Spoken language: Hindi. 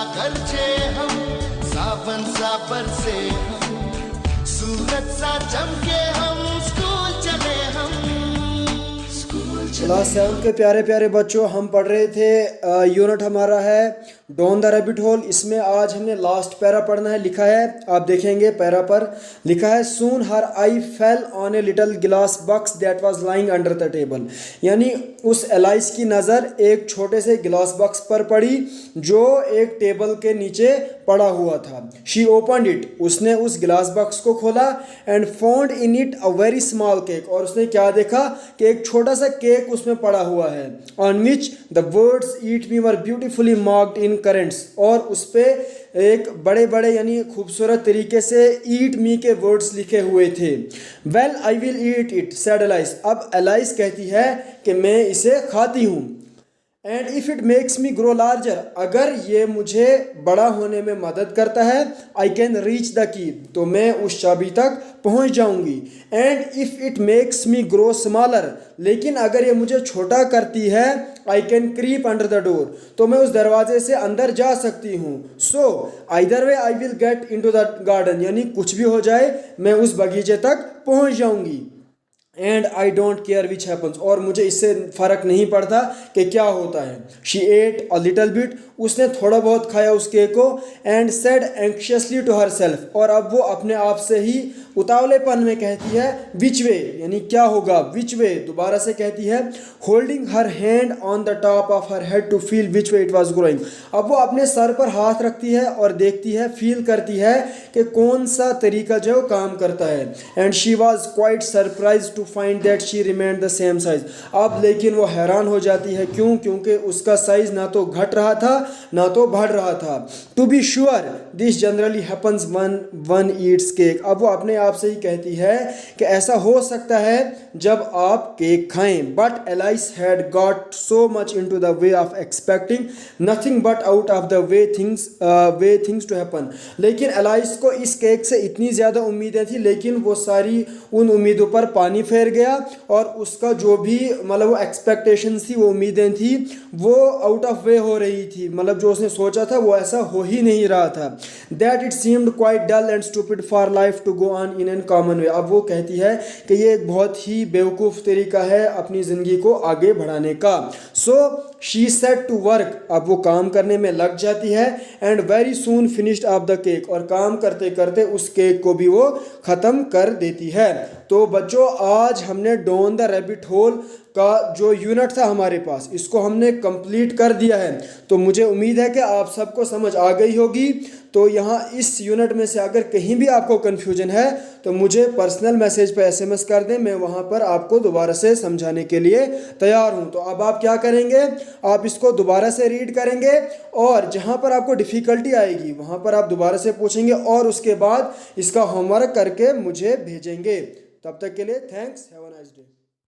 गरजे हम, सावन सा बरसे हम, सूरज सा चमके हम, स्कूल चले हम, स्कूल चले। क्लास 7 के प्यारे प्यारे बच्चों, हम पढ़ रहे थे यूनिट हमारा है डॉन द रैबिट होल। इसमें आज हमने लास्ट पैरा पढ़ना है। लिखा है, आप देखेंगे पैरा पर लिखा है, सून हर आई फेल ऑन ए लिटिल गिलास box that was lying under the table. यानी उस एलाइस की नज़र एक छोटे से गिलास बॉक्स पर पड़ी जो एक टेबल के नीचे पड़ा हुआ था। शी ओपनड इट, उसने उस गिलास बॉक्स को खोला, and found in it a very small cake, और उसने क्या देखा कि एक छोटा सा केक उसमें पड़ा हुआ है। On which the words eat me were beautifully marked in currents, और उस पे एक बड़े बड़े यानी खूबसूरत तरीके से ईट मी के वर्ड्स लिखे हुए थे। Well I will eat it said alias. अब एलाइस कहती है कि मैं इसे खाती हूँ। And if it makes me grow larger, अगर ये मुझे बड़ा होने में मदद करता है, I can reach the key, तो मैं उस चाबी तक पहुंच जाऊंगी। And if it makes me grow smaller, लेकिन अगर ये मुझे छोटा करती है, I can creep under the door, तो मैं उस दरवाजे से अंदर जा सकती हूँ। So either way I will get into the garden, यानी कुछ भी हो जाए मैं उस बगीचे तक पहुँच जाऊँगी। And I don't care which happens, और मुझे इससे फ़र्क नहीं पड़ता कि क्या होता है। She ate a little bit, उसने थोड़ा बहुत खाया उस केक को। And said anxiously to herself, और अब वो अपने आप से ही उतावलेपन में कहती है विच वे, यानी क्या होगा, विच वे दोबारा से कहती है। Holding her hand on the top of her head to feel which way it was growing, अब वो अपने सर पर हाथ रखती है और देखती है, फील करती है कि कौन सा तरीका जो काम करता है। And she was quite surprise to find that she remained the same size, अब लेकिन वो हैरान हो जाती है। क्यों? क्योंकि उसका साइज ना तो घट रहा था ना तो बढ़ रहा था। To be sure this generally happens when one eats cake, अब वो अपने आप से ही कहती है कि ऐसा हो सकता है जब आप केक खाएं। But Alice had got so much into the way of expecting nothing but out of the way things to happen, लेकिन एलाइस को इस केक से इतनी ज़्यादा उम्मीदें थी, लेकिन वो सारी उन उम्मीदों पर पानी फेर गया, और उसका जो भी मतलब वो एक्सपेक्टेशंस थी, वो उम्मीदें थी, वो आउट ऑफ वे हो रही थी, मतलब जो उसने सोचा था वो ऐसा हो ही नहीं रहा था। That it seemed quite dull and stupid for life to go on in an common way, अब वो कहती है कि ये एक बहुत ही बेवकूफ़ तरीका है अपनी ज़िंदगी को आगे बढ़ाने का। So she set to work, अब वो काम करने में लग जाती है। And very soon finished off the cake, और काम करते करते उस केक को भी वो ख़त्म कर देती है। तो बच्चों, आज हमने डॉन द रैबिट होल का जो यूनिट था हमारे पास, इसको हमने कंप्लीट कर दिया है। तो मुझे उम्मीद है कि आप सबको समझ आ गई होगी। तो यहाँ इस यूनिट में से अगर कहीं भी आपको कन्फ्यूजन है तो मुझे पर्सनल मैसेज पे SMS कर दें, मैं वहाँ पर आपको दोबारा से समझाने के लिए तैयार हूँ। तो अब आप क्या करेंगे, आप इसको दोबारा से रीड करेंगे, और जहाँ पर आपको डिफ़िकल्टी आएगी वहाँ पर आप दोबारा से पूछेंगे, और उसके बाद इसका होमवर्क करके मुझे भेजेंगे। तब तक के लिए thanks, have a nice day.